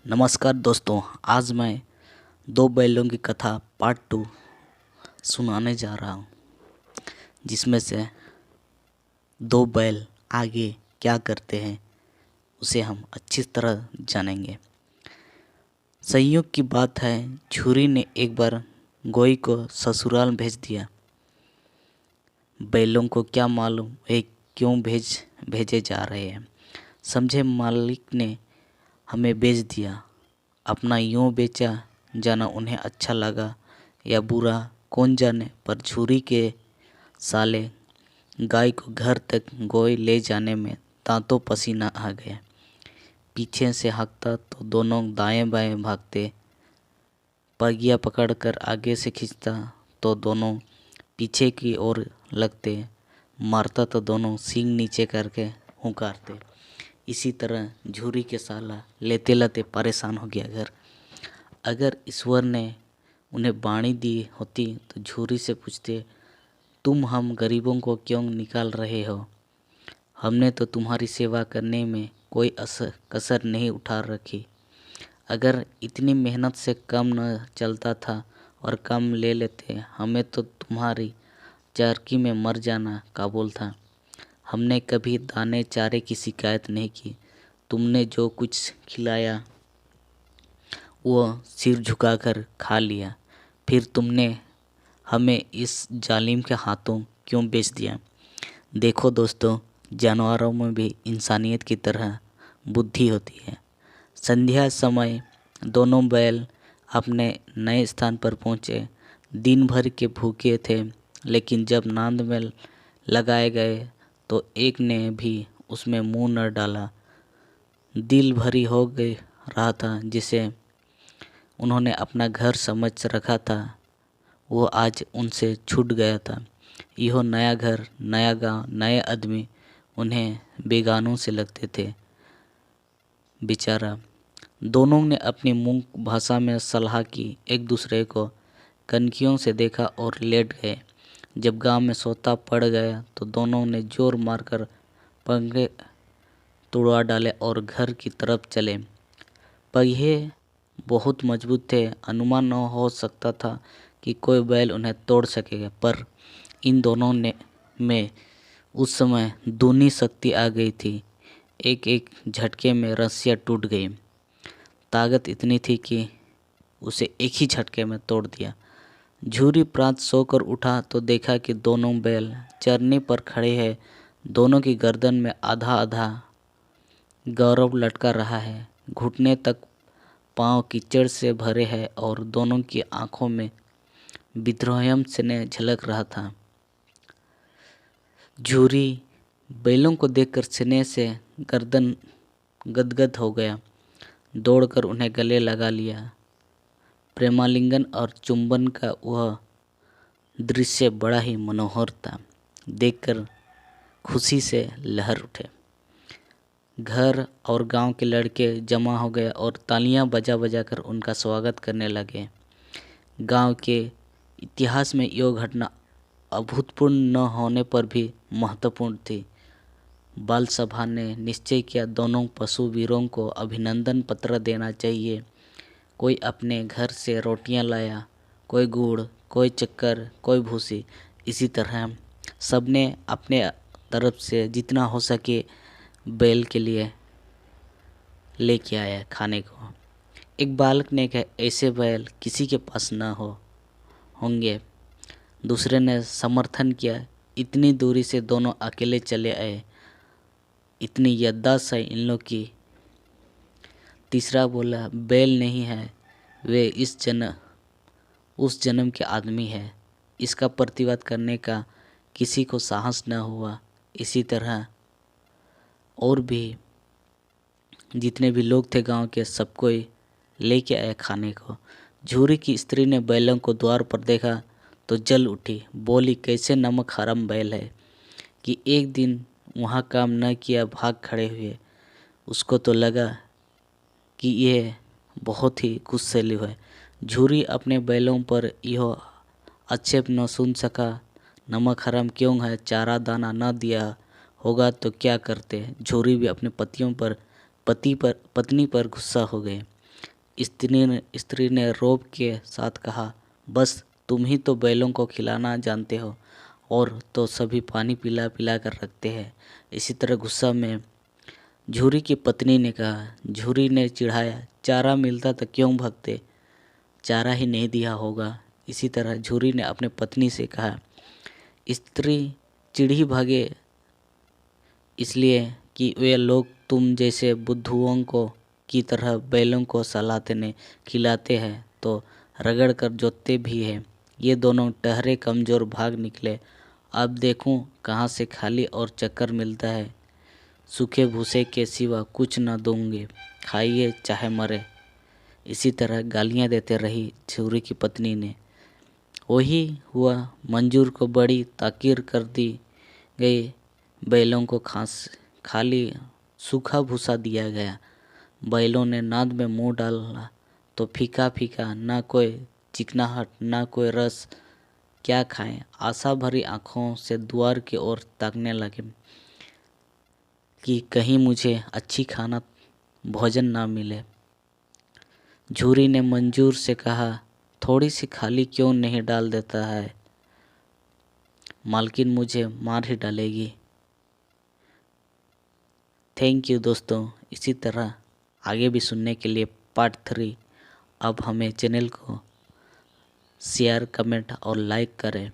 नमस्कार दोस्तों, आज मैं दो बैलों की कथा पार्ट 2 सुनाने जा रहा हूँ, जिसमें से दो बैल आगे क्या करते हैं उसे हम अच्छी तरह जानेंगे। संयोग की बात है, झूरी ने एक बार गोई को ससुराल भेज दिया। बैलों को क्या मालूम वे क्यों भेजे जा रहे हैं। समझे मालिक ने हमें बेच दिया। अपना यूँ बेचा जाना उन्हें अच्छा लगा या बुरा कौन जाने, पर झूरी के साले गाय को घर तक गोई ले जाने में दांतों पसीना आ गया। पीछे से हाँकता तो दोनों दाएं बाएं भागते, पगिया पकड़कर आगे से खींचता तो दोनों पीछे की ओर लगते, मारता तो दोनों सींग नीचे करके हुंकारते। इसी तरह झूरी के साला लेते लेते परेशान हो गया घर। अगर ईश्वर ने उन्हें बाणी दी होती तो झूरी से पूछते, तुम हम गरीबों को क्यों निकाल रहे हो? हमने तो तुम्हारी सेवा करने में कोई कसर नहीं उठा रखी। अगर इतनी मेहनत से कम न चलता था और कम ले लेते, हमें तो तुम्हारी चरखी में मर जाना काबुल था। हमने कभी दाने चारे की शिकायत नहीं की। तुमने जो कुछ खिलाया वो सिर झुकाकर खा लिया। फिर तुमने हमें इस जालिम के हाथों क्यों बेच दिया? देखो दोस्तों, जानवरों में भी इंसानियत की तरह बुद्धि होती है। संध्या समय दोनों बैल अपने नए स्थान पर पहुँचे। दिन भर के भूखे थे, लेकिन जब नांद में लगाए गए तो एक ने भी उसमें मुंह न डाला। दिल भरी हो गई रहा था, जिसे उन्होंने अपना घर समझ रखा था, वो आज उनसे छूट गया था। यह नया घर, नया गांव, नए आदमी उन्हें बेगानों से लगते थे। बेचारा दोनों ने अपनी मूक भाषा में सलाह की, एक दूसरे को कनखियों से देखा और लेट गए। जब गांव में सोता पड़ गया तो दोनों ने जोर मारकर पंखे तोड़वा डाले और घर की तरफ चले। पहिए बहुत मजबूत थे, अनुमान न हो सकता था कि कोई बैल उन्हें तोड़ सकेगा, पर इन दोनों ने में उस समय दूनी शक्ति आ गई थी। एक एक झटके में रस्सियाँ टूट गई। ताकत इतनी थी कि उसे एक ही झटके में तोड़ दिया। झूरी प्रात सोकर उठा तो देखा कि दोनों बैल चरने पर खड़े हैं। दोनों की गर्दन में आधा आधा गौरव लटका रहा है। घुटने तक पांव कीचड़ से भरे हैं और दोनों की आंखों में विद्रोहम स्नेह झलक रहा था। झूरी बैलों को देखकर स्नेह से गर्दन गदगद हो गया। दौड़कर उन्हें गले लगा लिया। प्रेमालिंगन और चुंबन का वह दृश्य बड़ा ही मनोहर था। देखकर खुशी से लहर उठे। घर और गांव के लड़के जमा हो गए और तालियां बजा बजा कर उनका स्वागत करने लगे। गांव के इतिहास में यह घटना अभूतपूर्व न होने पर भी महत्वपूर्ण थी। बाल सभा ने निश्चय किया, दोनों पशु वीरों को अभिनंदन पत्र देना चाहिए। कोई अपने घर से रोटियां लाया, कोई गुड़, कोई चक्कर, कोई भूसी। इसी तरह सबने अपने तरफ से जितना हो सके बैल के लिए लेके आया खाने को। एक बालक ने कहा, ऐसे बैल किसी के पास न होंगे। दूसरे ने समर्थन किया, इतनी दूरी से दोनों अकेले चले आए, इतनी याददाश्त है इन लोग की। तीसरा बोला, बैल नहीं है, वे उस जन्म के आदमी है। इसका प्रतिवाद करने का किसी को साहस न हुआ। इसी तरह और भी जितने भी लोग थे गांव के, सबको लेके आए खाने को। झूरी की स्त्री ने बैलों को द्वार पर देखा तो जल उठी। बोली, कैसे नमक हराम बैल है कि एक दिन वहाँ काम न किया, भाग खड़े हुए। उसको तो लगा कि यह बहुत ही गुस्सैली है। झूरी अपने बैलों पर यह आक्षेप न सुन सका। नमक हराम क्यों है? चारा दाना न दिया होगा तो क्या करते? झूरी भी अपने पत्नी पर गुस्सा हो गए। स्त्री ने रौब के साथ कहा, बस तुम ही तो बैलों को खिलाना जानते हो और तो सभी पानी पिला पिला कर रखते हैं। इसी तरह गुस्सा में झूरी की पत्नी ने कहा। झूरी ने चिढ़ाया, चारा मिलता तो क्यों भागते, चारा ही नहीं दिया होगा। इसी तरह झूरी ने अपने पत्नी से कहा। स्त्री चिढ़ी भागे इसलिए कि वे लोग तुम जैसे बुद्धुओं को की तरह बैलों को सलाहते खिलाते हैं तो रगड़ कर जोतते भी हैं। ये दोनों टहरे कमज़ोर भाग निकले। अब देखूं कहाँ से खाली और चक्कर मिलता है। सूखे भूसे के सिवा कुछ न दूंगे, खाइए चाहे मरे। इसी तरह गालियाँ देते रही झूरी की पत्नी ने। वही हुआ। मंजूर को बड़ी ताकीर कर दी गई। बैलों को खाली सूखा भूसा दिया गया। बैलों ने नाद में मुंह डाला तो फीका फीका, ना कोई चिकनाहट ना कोई रस। क्या खाएं? आशा भरी आंखों से द्वार की ओर ताकने लगे कि कहीं मुझे अच्छी खाना भोजन ना मिले। झूरी ने मंजूर से कहा, थोड़ी सी खाली क्यों नहीं डाल देता है, मालकिन मुझे मार ही डालेगी। थैंक यू दोस्तों। इसी तरह आगे भी सुनने के लिए पार्ट 3। अब हमें चैनल को शेयर, कमेंट और लाइक करें।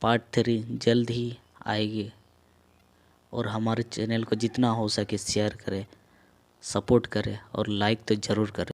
पार्ट 3 जल्द ही आएगी और हमारे चैनल को जितना हो सके शेयर करें, सपोर्ट करें और लाइक तो ज़रूर करें।